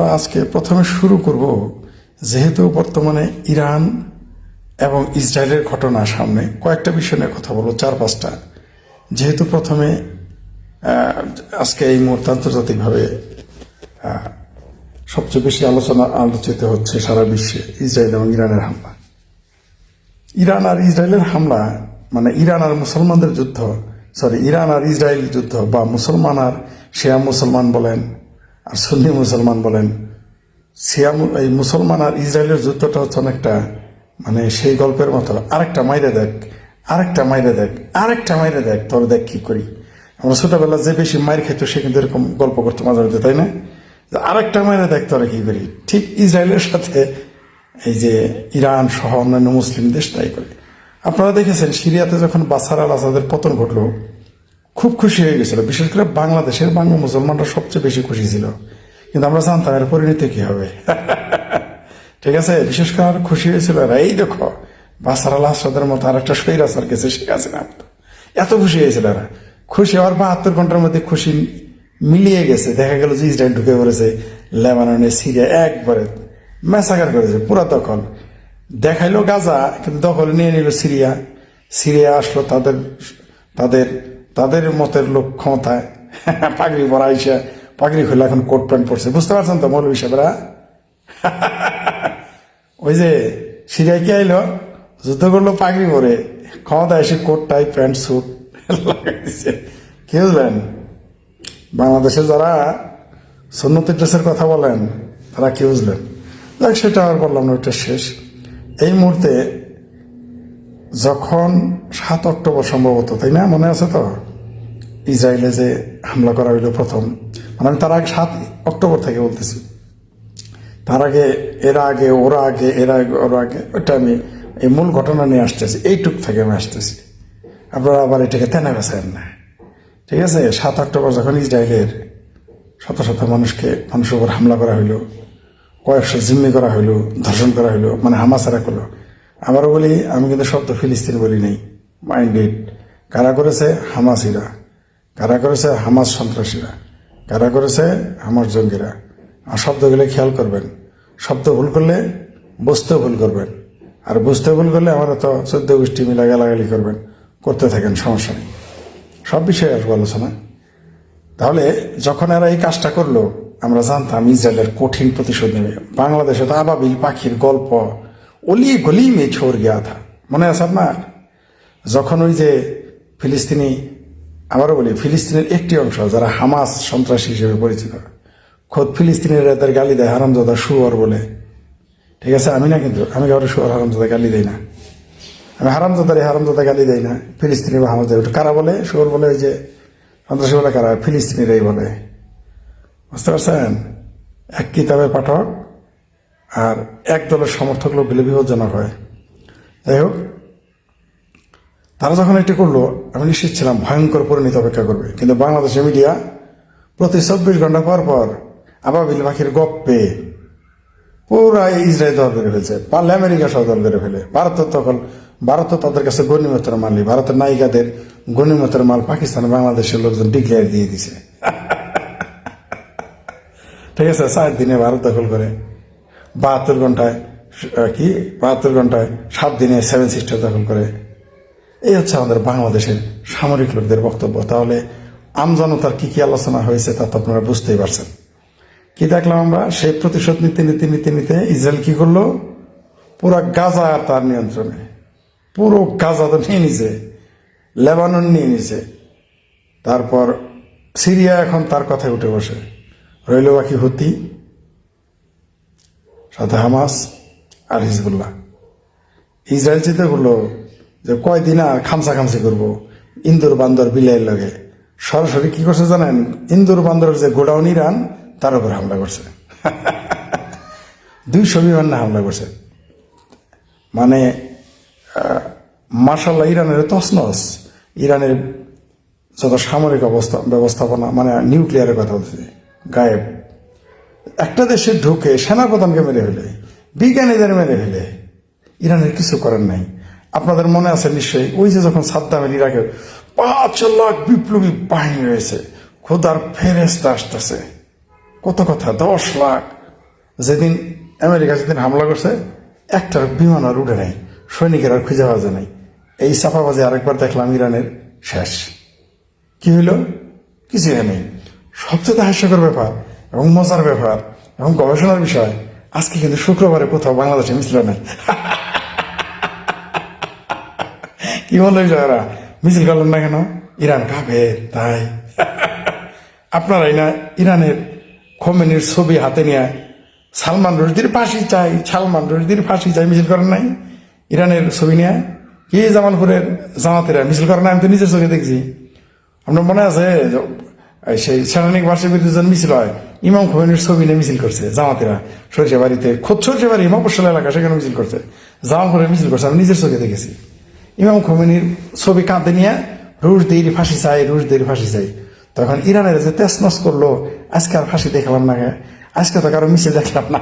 আমরা আজকে প্রথমে শুরু করব, যেহেতু বর্তমানে ইরান এবং ইসরায়েলের ঘটনা সামনে, কয়েকটা বিষয় নিয়ে কথা বলবো, 4-5টা। যেহেতু প্রথমে আজকে এই মুহূর্তে আন্তর্জাতিকভাবে সবচেয়ে বেশি আলোচিত হচ্ছে সারা বিশ্বে ইসরায়েল এবং ইরানের হামলা। ইরান আর ইসরায়েলের হামলা মানে ইরান আর মুসলমানদের যুদ্ধ, ইরান আর ইসরায়েল যুদ্ধ, বা মুসলমান আর শিয়া মুসলমান বলেন আর সুন্নি মুসলমান বলেন, এই মুসলমান আর ইসরায়েলের যুদ্ধটা হচ্ছে অনেকটা মানে সেই গল্পের মতো, আরেকটা মাইরে দেখ, আরেকটা মাইরে দেখ, আরেকটা মাইরে দেখ, তোর দেখ কি করি। আমরা ছোটবেলা যে বেশি মাইর খেত সে কিন্তু এরকম গল্প করতে মাঝে মধ্যে, তাই না? আরেকটা মাইরে দেখ তোরা কি করি। ঠিক ইসরায়েলের সাথে এই যে ইরান সহ অন্যান্য মুসলিম দেশ তাই করে। আপনারা দেখেছেন সিরিয়াতে যখন বাশার আল আসাদের পতন ঘটলো, খুব খুশি হয়ে গেছিল, বিশেষ করে বাংলাদেশের বাংলা মুসলমানরা সবচেয়ে বেশি খুশি ছিল। কিন্তু আমরা জানতাম এর পরিণতি কি হবে। ঠিক আছে, বিশেষ করে আর খুশি হয়েছিল এরা, এই দেখো বাশার আল আসাদের মতো আর একটা স্বৈরাচার গেছে শেখ হাসিনা। এত খুশি হয়েছিল এরা। খুশি হওয়ার 72 ঘন্টার মধ্যে খুশি মিলিয়ে গেছে। দেখা গেল যে ইসরায়েল ঢুকে পড়েছে লেবাননে, সিরিয়া, একবারে ম্যাসাকার করেছে, পুরা দখল। দেখাইলো গাজা, কিন্তু দখল নিয়ে নিল সিরিয়া। সিরিয়া আসলো তাদের তাদের তাদের মতের লোক ক্ষমতায়, পাগড়ি পরা আইসা, পাগড়ি খুলে এখন কোট প্যান্ট পরছে। বুঝতে পারছেন তো মৌলভী সাহেবরা? ওই যে সিরিয়ায় কি আইলো, যুদ্ধ করলো পাগড়ি পরে, ক্ষমতা এসে কোট টাই প্যান্ট স্যুট লাগাই দিচ্ছে। কি বুঝলেন? বাংলাদেশে যারা সুন্নতি ড্রেসের কথা বলেন তারা কি বুঝলেন? দেখ, সেটা আর বললাম না, ওইটা শেষ। এই মুহূর্তে যখন 7 অক্টোবর সম্ভবত, তাই না, মনে আছে তো, ইসরায়েলে যে হামলা করা হইল প্রথম, মানে আমি তার আগে 7 অক্টোবর থেকে বলতেছি, তার আগে ওরা আগে ওইটা আমি এই মূল ঘটনা নিয়ে আসতেছি, এইটুক থেকে আমি আসতেছি। আপনারা আবার এটাকে তেনা বেছেন না, ঠিক আছে? 7 অক্টোবর যখন ইসরায়েলের শত শত মানুষের উপর হামলা করা হইল, কয়েকশো জিম্মি করা হইল, ধর্ষণ করা হইল, মানে হামাসারা করলো। আবারও বলি, আমি কিন্তু শব্দ ফিলিস্তিন বলি নেই, মাইন্ডেড। কারা করেছে? হামাসিরা। কারা করেছে? হামাস সন্ত্রাসীরা। কারা করেছে? হামাস জঙ্গিরা। আর শব্দগুলো খেয়াল করবেন, শব্দ ভুল করলে বুঝতেও ভুল করবেন, আর বুঝতে ভুল করলে আমরা তো 14 গোষ্ঠী মিলা গালাগালি করবেন, করতে থাকেন, সমস্যা নেই, সব বিষয়ে আসবো আলোচনা। তাহলে যখন এরা এই কাজটা করলো, আমরা জানতাম ইসরায়েলের কঠিন প্রতিশোধ নেবে। বাংলাদেশে তো আবাবিল পাখির গল্প অলি গলি মে ছোড় গিয়া থা, মনে আছে আপনার? যখন ওই যে ফিলিস্তিনি, আবারও বলি, ফিলিস্তিনের একটি অংশ যারা হামাস সন্ত্রাসী হিসেবে পরিচিত, খোদ ফিলিস্তিনের এদের গালি দেয় হারামজাদা, শুয়োর বলে। ঠিক আছে, আমি না, কিন্তু আমি কারো শুয়োর হারামজাদা গালি দেই না, আমি হারামজাদা গালি দেই না। ফিলিস্তিনি বা হামাস দেয়, কারা বলে শুয়োর বলে? ওই যে সন্ত্রাসী বলে কারা? ফিলিস্তিনিরাই বলে। বুঝতে পারছেন? এক কিতাবের পাঠক আর এক দলের সমর্থক লোকগুলো বিপজ্জনক হয়। যাই হোক, তারা যখন এটি করলো, আমি নিশ্চিত ছিলাম ভয়ঙ্কর পরিণতি অপেক্ষা করবে। কিন্তু বাংলাদেশের মিডিয়া প্রতি 24 ঘন্টা পর পর আবাবিল পাখির গপ্পে পুরা ইসরায়েল দল করে ফেলছে, পারলে আমেরিকা সহ দল করে ফেলে। ভারত তো তাদের কাছে গণিমতের মালই, ভারতের নায়িকাদের গণিমতের মাল পাকিস্তান বাংলাদেশের লোকজন ডিক্লেয়ার দিয়ে দিছে। ঠিক আছে, 4 দিনে ভারত দখল করে, 72 ঘন্টায় 7 দিনে 7 সিস্টার দখল করে। এই হচ্ছে আমাদের বাংলাদেশের সামরিক লোকদের বক্তব্য। তাহলে আমজনতার কি আলোচনা হয়েছে তা তো আপনারা বুঝতেই পারছেন। কি দেখলাম আমরা? সেই প্রতিশোধ নিতে ইসরায়েল কি করলো? পুরো গাজা তার নিয়ন্ত্রণে, পুরো গাজা তো নিয়ে নিছে, লেবানন নিয়ে নিছে, তারপর সিরিয়া এখন তার কথায় উঠে বসে রইল বাকি হুতি, সাথে হামাস আর হিজবুল্লাহ। ইসরায়েল চিন্তা করলো যে কয়দিন আর খামসাখামসি করবো ইন্দুর বান্দর বিলাইয়ের লগে। সরাসরি কি করছে জানেন? ইন্দুর বান্দরের যে গোডাউন ইরান, তার উপর হামলা করছে। 200 বিমান হামলা করছে। মানে মার্শাল্লাহ, ইরানের তছনছ, ইরানের যত সামরিক ব্যবস্থাপনা, মানে নিউক্লিয়ারের কথা বলছে, গায়েব। একটা দেশে ঢুকে সেনাপ্রধানকে মেরে ফেলে, বিজ্ঞানীদের মেরে ফেলে, ইরানের কিছু করার নাই। আপনাদের মনে আছে নিশ্চয়ই, ওই যে যখন সাদ্দামের ইরাকের 5 লাখ বিপ্লবী বাহিনী রয়েছে, খোদার ফেরেস্তা আসতেছে, কত কথা, 10 লাখ, যেদিন আমেরিকা যেদিন হামলা করছে একটার বিমান আর উঠে নাই, সৈনিকের আর খুঁজে পাওয়া যায় নাই। এই চাপাবাজি আরেকবার দেখলাম ইরানের, শেষ। কি হইল? কিছু নেই। সবচেয়ে হাস্যকর ব্যাপার এবং মজার ব্যাপার এবং গবেষণার বিষয়, আজকে কিন্তু শুক্রবারে কোথাও বাংলাদেশে মিছিল নাই। কি বললো এরা? মিছিল করলেন না কেন? ইরান খাবে তাই। আপনারাই না ইরানের খোমেনির ছবি হাতে নিয়ে সালমান রুশদির ফাঁসি চাই, সালমান রুশদির ফাঁসি চাই মিছিল করেন নাই? ইরানের ছবি নিয়ে কি জামালপুরের জামাতেরা মিছিল করেন না? আমি তো নিজের চোখে দেখছি। আপনার মনে আছে সেই সেনানিক বার্ষিক বিরুদ্ধে মিছিল হয়, ইমাম খোমেনির ছবি নিয়ে মিছিল করছে জামাতেরা সরিষা বাড়িতে, খোদ সরিষা বাড়ি মফস্বল এলাকা, সেখানে মিছিল করছে, জামালপুরে মিছিল করছে। আমি নিজের চোখে দেখেছি। ইমাম খোমেনির ছবি কাঁধে নিয়ে রুশদির ফাঁসি চাই, রুশদির ফাঁসি চাই। তখন ইরানের যে তেসনস করলো, আজকে আর ফাঁসি দেখালাম না, আজকে তো কারো মিছিল দেখলাম না।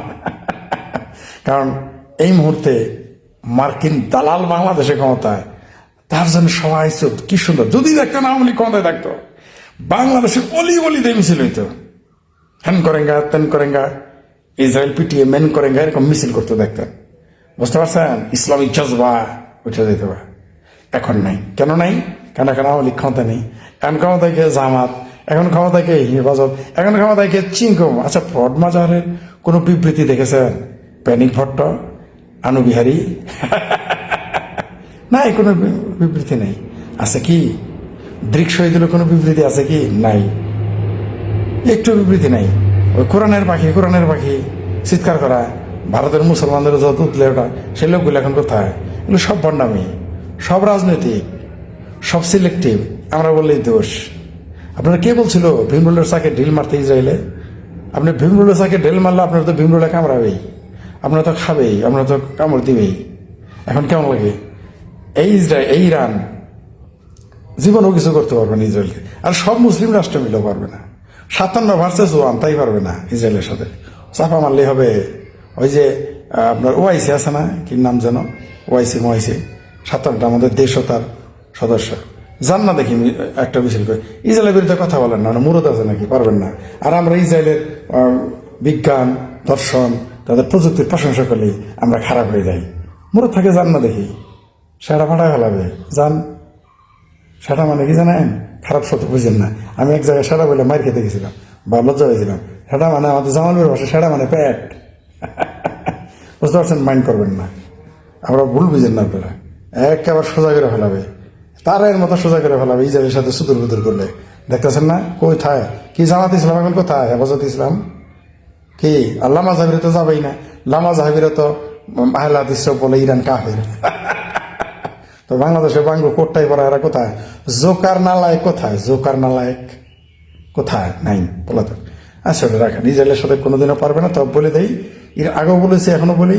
কারণ এই মুহূর্তে মার্কিন দালাল বাংলাদেশে ক্ষমতায়, তার জন্য সবাই চোখ কি সুন্দর। যদি দেখতেন আওয়ামী লীগ ক্ষমতায় থাকতো, বাংলাদেশের অলি অলিতে মিছিল হইতো, হ্যান করেঙ্গা তেন করেঙ্গা, ইসরায়েল পিটিয়ে মেন করেঙ্গা, এরকম মিছিল করতে দেখতেন। বুঝতে পারছেন? ইসলামিক জজবা উঠে যেতে পারে। এখন নাই। কেন নাই? কেন এখন আওয়ামী লীগ ক্ষমতা নেই। এখন ক্ষমতায় গিয়ে জামাত, এখন ক্ষমতায় গিয়ে হেফাজত, এখন ক্ষমতায় গিয়ে চিংকম। আচ্ছা, ফ্রড মাজারের কোনো বিবৃতি দেখেছেন? প্যানিক ভট্ট, আনুবিহারী? নাই, কোনো বিবৃতি নেই। আছে কি? দৃক শহীদের কোনো বিবৃতি আছে কি? নাই, একটু বিবৃতি নাই। ওই কোরআনের পাখি চিৎকার করা, ভারতের মুসলমানদের যত উতলে ওঠা, সেই লোকগুলো এখন কোথায়? এগুলো সব বন্ডামি, সব রাজনৈতিক, সব সিলেক্টিভ। আমরা বললেই দোষ। আপনারা কে বলছিল ভীমরুলের চাকে ঢিল মারতে ইসরায়েলে? আপনি ভীমরুলের চাকে ঢিল মারলে আপনার তো ভীমরুলে কামড়াবেই, আপনারা তো খাবেই, আপনারা তো কামড় দিবেই। এখন কেমন লাগে? এই ইরান জীবনও কিছু করতে পারবে না ইসরায়েলকে, আর সব মুসলিম রাষ্ট্র মিলেও পারবে না। 57 ভার্সেস 1 তাই পারবে না ইসরায়েলের সাথে। চাপা মারলেই হবে। ওই যে আপনার ওআইসি আছে না, কি নাম যেন, ওআইসি 57টা আমাদের দেশ ও তার সদস্য, যান না দেখি একটা মিছিল করে। ইসরায়েলের বিরুদ্ধে কথা বলেন না, মুরত আছে নাকি? পারবেন না। আর আমরা ইসরায়েলের বিজ্ঞান, দর্শন, তাদের প্রযুক্তির প্রশংসা করলেই আমরা খারাপ হয়ে যাই। মুরত থাকে, যান না দেখি। সেটা ফাটায় ফেলাবে, যান। সেটা মানে কি জানেন? খারাপ শব্দ বুঝেন না। আমি এক জায়গায় সেটা বলে মার খেতে গেছিলাম বা লজ্জা হয়েছিলাম। সেটা মানে আমাদের জামালপুরের ভাষা, সেটা মানে পেট। বুঝতে পারছেন? মাইন্ড করবেন না, আমরা ভুল বুঝেন না আপনারা। একেবারে সোজা করে ফেলাবে, তারা এর মতো সোজা করে ফেলাবে ইসরায়েলের সাথে সুদূর বুদুর করলে। দেখতেছেন না কোথায় কি জামাত ইসলাম এখন কোথায়? হেফাজত ইসলাম কি? আর লামা জাহাবিরা তো যাবেই না। লামা জাহাবিরা তো আহলে হাদিস বলে ইরান কাফের। তো বাংলাদেশের বাঙ্গু কোটটাই পড়া, এরা কোথায়? জোকার নালায়ক কোথায়? জোকার নালায়ক কোথায়? নাই, বলা তো। আসলে রাখেন, ইসরায়েলের সাথে কোনোদিনও পারবে না। তবে বলে দেই, আগেও বলেছি, এখনো বলি,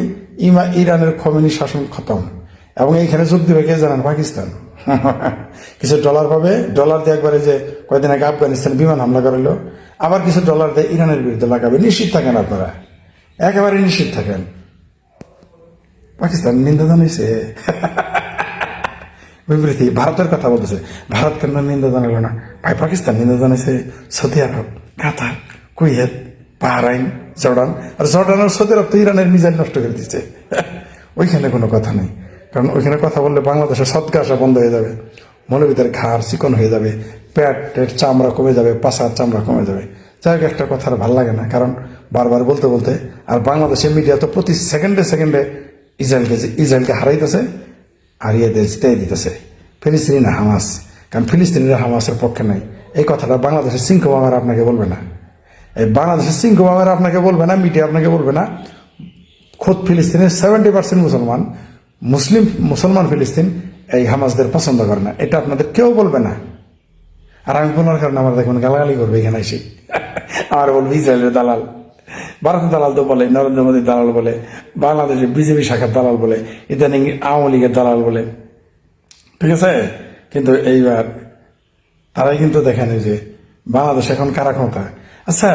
ইরানের খমেনি শাসন খতম। এবং এইখানে যোগ দিবে কে জানেন? পাকিস্তান। কিছু ডলার পাবে, ডলার দিয়ে একবারে যে কয়েকদিন আগে আফগানিস্তান বিমান হামলা করালো, আবার কিছু ডলার দিয়ে ইরানের বিরুদ্ধে লাগাবে। নিশ্চিত থাকেন আপনারা, একেবারে নিশ্চিত থাকেন। পাকিস্তান নিন্দা জানিয়েছে। বিবৃতি ভারতের কথা বলতেছে, ভারত কেন নিন্দা জানালো না? ভাই, পাকিস্তান নিন্দা জানিয়েছে, সৌদি আরব, কাতার, কুয়েত, বাহরাইন, জর্ডান। আর জর্ডান আর সৌদি আরব তো ইরানের মিজাইল নষ্ট করে দিচ্ছে। ওইখানে কোনো কথা নেই, কারণ ওইখানে কথা বললে বাংলাদেশের সদকা আসা বন্ধ হয়ে যাবে, মৌলবীদের ঘাড় চিকন হয়ে যাবে, পেটের চামড়া কমে যাবে, পাশার চামড়া কমে যাবে। যাই হোক, একটা কথা ভাল লাগে না, কারণ বারবার বলতে বলতে। আর বাংলাদেশের মিডিয়া তো প্রতি সেকেন্ডে ইসরায়েলকে হারাইতেছে আর জিতে দিতেছে ফিলিস্তিনি না হামাস। কারণ ফিলিস্তিনিরা হামাসের পক্ষে নাই। এই কথাটা বাংলাদেশের সিংহ মামারা আপনাকে বলবে না, এই বাংলাদেশের সিংহ মামারা আপনাকে বলবে না, মিডিয়া আপনাকে বলবে না। খোদ ফিলিস্তিনের 70% মুসলমান ফিলিস্তিন এই হামাসদের পছন্দ করে না, এটা আপনাদের কেউ বলবে না। আর আমি বলার কারণে আমার দেখবেন গালাগালি করবে এখানে এসে। আর বলবে ইসরায়েলের দালাল, ভারতের দালাল তো বলে, নরেন্দ্র মোদীর দালাল বলে, বাংলাদেশের বিজেপি শাখার দালাল বলে, ইদানিং আওয়ামী লীগের দালাল বলে। ঠিক আছে, কিন্তু এইবার তারাই কিন্তু দেখেন যে বাংলাদেশ এখন কারা ক্ষমতা। আচ্ছা,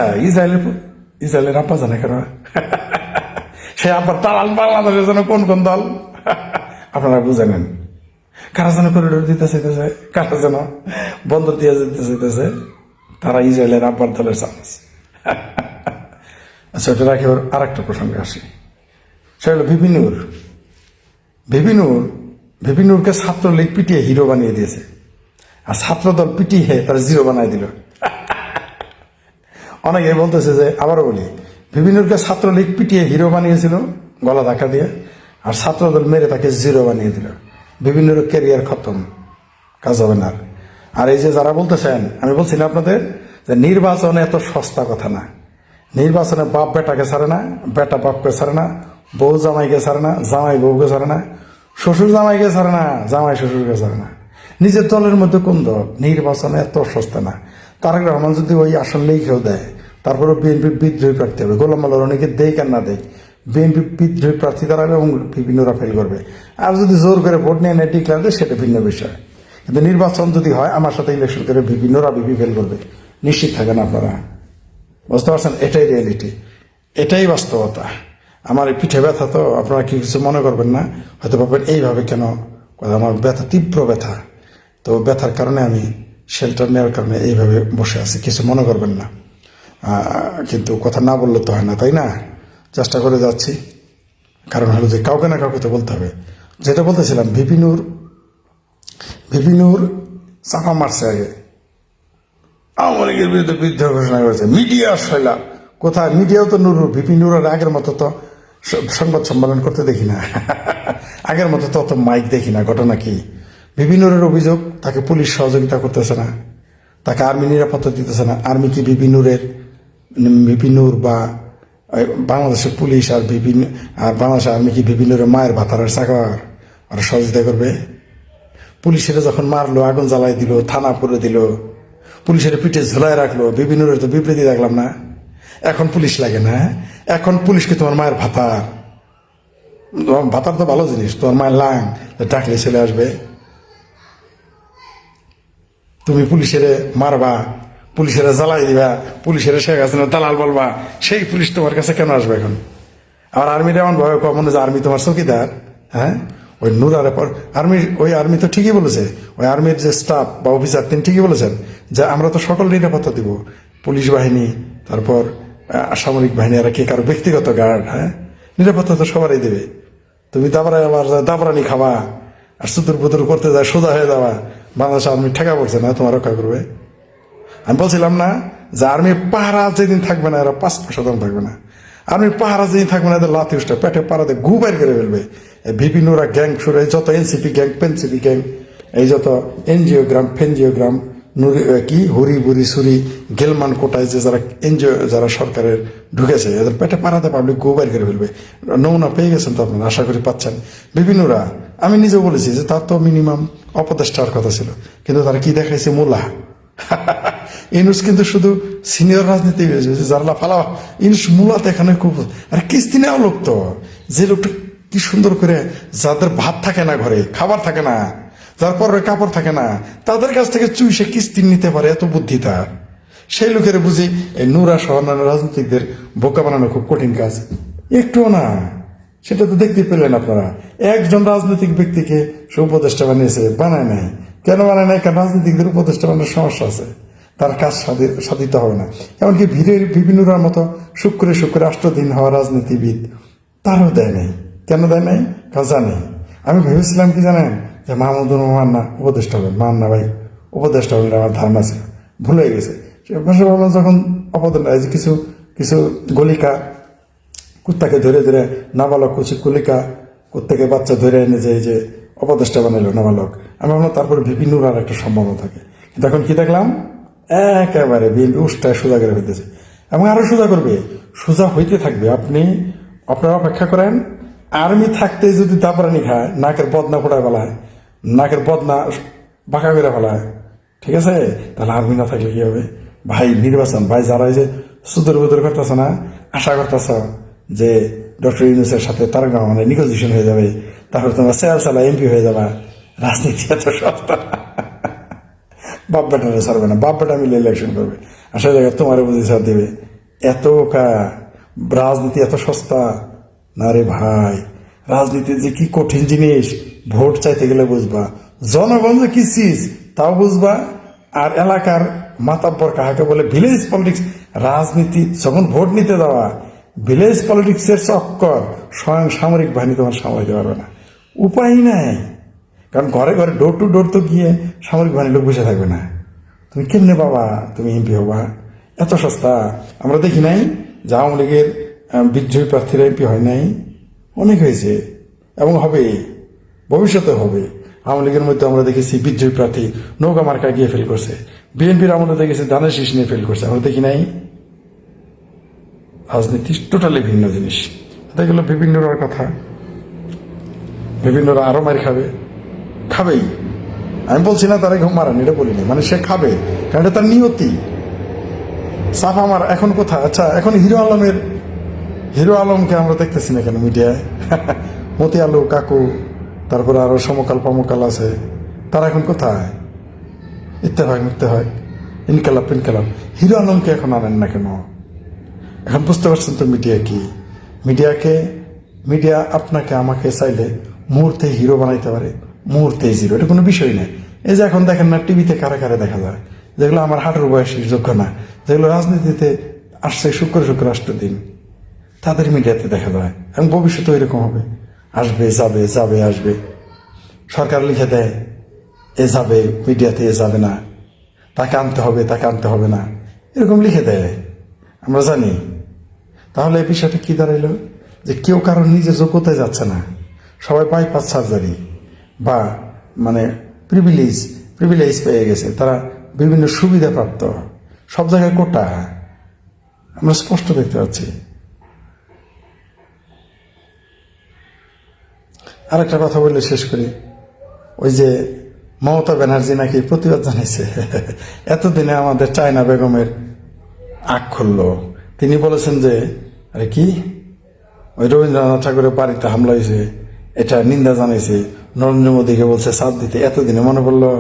ইসরায়েলের আপা জানে কেন? সে আবার দালাল বাংলাদেশের জন্য কোন কোন দল আপনারা বুঝে নেন। কারা যেন করিডোর দিতে চাইতেছে, কারা যেন বন্দর দিয়ে দিতে চাইতেছে, তারা ইসরায়েলের আব্বার দলের চান্স। আচ্ছা, ওটা রাখি, আর একটা প্রসঙ্গে আসি। সে হলো ভিপিনুর। ভিপিনুরকে ছাত্রলীগ পিটিয়ে হিরো বানিয়ে দিয়েছে, আর ছাত্রদল পিটিয়ে তার জিরো বানিয়ে দিল। অনেকে বলতেছে যে, আবারও বলি, ভিপিনুরকে ছাত্রলীগ পিটিয়ে হিরো বানিয়েছিল গলা ধাক্কা দিয়ে, আর ছাত্রদল মেরে তাকে জিরো বানিয়ে দিল। ভিপিনুর ক্যারিয়ার খতম, কাজ হবে না। আর এই যে যারা বলতেছেন, আমি বলছি না আপনাদের যে নির্বাচন এত সস্তা কথা না। নির্বাচনে বাপ বেটাকে ছাড়ে না, বেটা বাপকে ছাড়ে না, বউ জামাইকে ছাড়ে না, জামাই বউকে ছাড়ে না, শ্বশুর জামাইকে ছাড়ে না, জামাই শ্বশুরকে ছাড়ে না। নিজের দলের মধ্যে কোন দল? নির্বাচনে এত সস্তা না। তারেক রহমান যদি ওই আসন লিখেও দেয়, তারপরে বিএনপি বিদ্রোহী প্রার্থী হবে। গোলাম মাল্লার অনেকে দেখ আর না দেখ, বিএনপি বিদ্রোহী প্রার্থী দাঁড়াবে এবং বিভিন্নরা ফেল করবে। আর যদি জোর করে ভোট নিয়ে নেয় ডিক্লার দেয়, সেটা ভিন্ন বিষয়। কিন্তু নির্বাচন যদি হয়, আমার সাথে ইলেকশন করে বিভিন্নরা ফেল করবে, নিশ্চিত থাকেন আপনারা। বুঝতে পারছেন? এটাই রিয়েলিটি, এটাই বাস্তবতা। আমার এই পিঠে ব্যথা, তো আপনারা কি কিছু মনে করবেন না, হয়তো ভাববেন এইভাবে কেন, আমার ব্যথা, তীব্র ব্যথা। তো ব্যথার কারণে আমি শেল্টার নেওয়ার কারণে এইভাবে বসে আছি, কিছু মনে করবেন না। কিন্তু কথা না বললে তো হয় না, তাই না? চেষ্টা করে যাচ্ছি, কারণ হলো যে কাউকে না কাউকে তো বলতে হবে। যেটা বলতেছিলাম, ভিপিনুর চাপা মারছে আগে, আওয়ামী লীগের বিরুদ্ধে বিদ্রোহ ঘোষণা করেছে, মিডিয়া শৈলা। কোথায়? মিডিয়াও তো ভিপিনুর আগের মতো তো সংবাদ সম্মেলন করতে দেখি না। আগের মতো তো অত মাইক দেখি না। ঘটনা কি? ভিপিনুরের অভিযোগ, তাকে পুলিশ সহযোগিতা করতেছে না, তাকে আর্মি নিরাপত্তা দিতেছে না। আর্মি কি ভিপিনুর বা বাংলাদেশের পুলিশ আর বাংলাদেশের আর্মি কি ভিপিনুরের মায়ের ভাতারের চাকর? আর সহযোগিতা করবে? পুলিশেরা যখন মারলো, আগুন জ্বালাই দিল, থানা করে দিল, পুলিশের পিঠে ঝুলাই রাখলো, বিভিন্নরে তো বিবৃতি দেখলাম না। এখন পুলিশ লাগে না? এখন পুলিশকে তোমার মায়ের ভাতার, ভাতার তো ভালো জিনিস, তোমার মায়ের লাং ডাকলে চলে আসবে। তুমি পুলিশের মারবা, পুলিশের জ্বালাই দিবা, পুলিশের শেখ হাসিনা দালাল বলবা, সেই পুলিশ তোমার কাছে কেন আসবে এখন? আর আর্মির এমন ভাবে মনে যে আর্মি তোমার চৌকিদার। হ্যাঁ, ওই নুরার পর আর্মি তো ঠিকই বলেছে, ওই আর্মির যে স্টাফ বা অফিসার তিনি ঠিকই বলেছেন যে আমরা তো সকল নিরাপত্তা দিব, পুলিশ বাহিনী, তারপর সামরিক বাহিনী, আর কে কারো ব্যক্তিগত গার্ড। হ্যাঁ, নিরাপত্তা তো সবারই দেবে। তুমি দাবরানি খাবা আর সুতুর পুতুর করতে যায়, সোজা হয়ে যাওয়া, বাংলাদেশ আর্মি ঠেকা পড়ছে না, তোমার রক্ষা করবে? আমি বলছিলাম না যে আর্মির পাহারা যেদিন থাকবে না, এরা 5% থাকবে না। আর্মির পাহারা যেদিন থাকবে না, এদের লাথি উষ্টা পেটে পাড়াতে গু বাইর করে ফেলবে। বিভিন্নরা গ্যাং শুরু, যত এনসিপি গ্যাং, পেনসিপি গ্যাং, এই যত এনজিওগ্রাম, ফেনজিওগ্রাম, কি হুরি বুড়ি সুরি, গেলমান কোটায় যে যারা সরকারের ঢুকেছে, এদের পেটে পাড়াতে পাবলিক গু বাইর করে ফেলবে। নমুনা পেয়ে গেছেন তো আপনারা, আশা করি পাচ্ছেন। বিভিন্নরা, আমি নিজেও বলেছি যে তার তো মিনিমাম অপদেষ্টার কথা ছিল, কিন্তু তারা কি দেখাইছে? মোলা। ইনুস কিন্তু শুধু সিনিয়র রাজনীতি যারা ফালা, ইনুস মূলাতে এখানে খুব, আর কিস্তি নেওয়া লোক তো, যে লোকটা কি সুন্দর করে, যাদের ভাত থাকে না ঘরে, খাবার থাকে না, যার পরে কাপড় থাকে না, তাদের কাছ থেকে চুইসে কিস্তি নিতে পারে, এত বুদ্ধি তার। সেই লোকের বুঝি এই নুরা সহ অন্যান্য রাজনীতিকদের বোকা বানানো খুব কঠিন কাজ? একটুও না। সেটা তো দেখতে পেলেন আপনারা, একজন রাজনৈতিক ব্যক্তিকে সে উপদেষ্টা বানিয়েছে, বানায় নাই। কেন বানায় নাই? কারণ রাজনীতিকদের উপদেষ্টা বানানোর সমস্যা আছে, তার কাজ সাধিত হবে না। এমনকি বিভিন্নরার মতো শুক্রে 8 দিন হওয়া রাজনীতিবিদ, তারও দেয় নাই। কেন দেয় নাই? কাজ জানে। আমি ভেবেছিলাম কি জানেন, যে মাহমুদুর মান্না উপদেষ্টা হবেন, মান্না ভাই উপদেষ্টা হবেন, আমার ধারণা ছিল, ভুলে গেছে। যখন কিছু কিছু গলিকা কুত্তাকে ধরে ধরে, নাবালক কলিকা কুত্তাকে বাচ্চা ধরে এনে যে অপদেষ্টা বানাইলো নাবালক, আমি ভাবলাম তারপরে ভিপিনুর আর একটা সম্ভাবনা থাকে। কিন্তু এখন কি দেখলাম, একেবারে বিএনপি উষ্টায় সোজা করে ফেলতেছে, এবং আরো সোজা করবে, সোজা হইতে থাকবে। আপনারা অপেক্ষা করেন। আর্মি থাকতে যদি দাবরানি খায়, নাকের বদনা ফোটায় ফেলায়, নাকের বদনা বাঁকা করে ফেলায়, ঠিক আছে? তাহলে আর্মি না থাকলে কি হবে? ভাই নির্বাচন, ভাই যারা এই যে সুদূর বুদুর করতেছ না, আশা করতেছ যে ডক্টর ইউনূসের সাথে তারেক রহমানের নিগোজিয়েশন হয়ে যাবে, তারপর তোমরা চালা এমপি হয়ে যাবা, রাজনীতি এত সস্তা। বাপ বেটারে ছাড়বে না, বাপ বেটা মিলে ইলেকশন করবে, আর সেই জায়গায় তোমার বুঝি ছাড় দেবে। রাজনীতি এত সস্তা না রে ভাই। রাজনীতি যে কি কঠিন জিনিস, ভোট চাইতে গেলে বুঝবা, জনগণ যে কি চিজ তাও বুঝবা, আর এলাকার মাতাব্বর কাহাকে বলে ভিলেজ পলিটিক্স, রাজনীতি যখন ভোট নিতে যাওয়া, ভিলেজ পলিটিক্সের চক্কর স্বয়ং সামরিক বাহিনী তোমার সামলাইতে পারবে না, উপায় নাই। কারণ ঘরে ঘরে ডোর টু ডোর তো গিয়ে সামরিক বাহিনীর লোক বসে থাকবে না। তুমি কেমনে বাবা তুমি এমপি হবা? এত সস্তা? আমরা দেখি নাই যে আওয়ামী লীগের বিদ্রোহী প্রার্থীরা এমপি হয় নাই? অনেক হয়েছে এবং হবে, ভবিষ্যতে হবে। আওয়ামী লীগের মধ্যে আমরা দেখেছি বিদ্রোহী প্রার্থী নৌকা মার্কা গিয়ে ফেল করছে, বিএনপির আমলে দেখেছি ধানের শীষ নিয়ে ফেল করছে, আমরা দেখি নাই? রাজনীতি টোটালি ভিন্ন জিনিস। এগুলো বিভিন্নর কথা, বিভিন্নরা আরো মার খাবে, খাবেই। আমি বলছি না তারা ঘুম মারান, এটা বলিনি, মানে সে খাবে, কারণ এটা তার নিয়তি। সাফ আমার এখন কোথায়? আচ্ছা, এখন হিরো আলমকে আমরা দেখতেছি না কেন মিডিয়ায়? মতি আলু কাকু, তারপরে আরো সমকাল পমকাল আছে, তারা এখন কোথায়? ইত্তেফাক মিত্তেফাক, ইনকালাব পিনকালাব, হিরো আলমকে এখন আনেন না কেন? এখন বুঝতে পারছেন তো মিডিয়া কি? মিডিয়া আপনাকে আমাকে চাইলে মুহূর্তে হিরো বানাইতে পারে, মুহূর্তে জিরো, এটা কোনো বিষয় না। এই যে এখন দেখেন না টিভিতে কারা কারা দেখা যায়, যেগুলো আমার হাঁটুর বয়সের যোগ্য না, যেগুলো রাজনীতিতে আসছে শুক্র দিন, তাদের মিডিয়াতে দেখা যায়। এবং ভবিষ্যতে এরকম হবে, আসবে যাবে, যাবে আসবে। সরকার লিখে দেয় এ যাবে মিডিয়াতে, এ যাবে না, তাকে আনতে হবে, তাকে আনতে হবে না, এরকম লিখে দেয়, আমরা জানি। তাহলে এই বিষয়টা কি দাঁড়াইল? যে কেউ কারোর নিজের যোগ্যতায় যাচ্ছে না, সবাই বাইপাস সার্জারি বা মানে প্রিভিলেজ পেয়ে গেছে, তারা বিভিন্ন সুবিধা প্রাপ্ত, সব জায়গায় কোটা আমরা স্পষ্ট দেখতে পাচ্ছি। আরেকটা কথা বললে শেষ করি, ওই যে মমতা ব্যানার্জি নাকি প্রতিবাদ জানাইছে, এতদিনে আমাদের চায়না বেগমের আখ খুলল। তিনি বলেছেন যে আরে কি ওই রবীন্দ্রনাথ ঠাকুরের বাড়িতে হামলা হয়েছে, এটা নিন্দা জানাইছে, নরেন্দ্র মোদীকে বলছে সাথ দিতে, এতদিনে মনে পড়লো।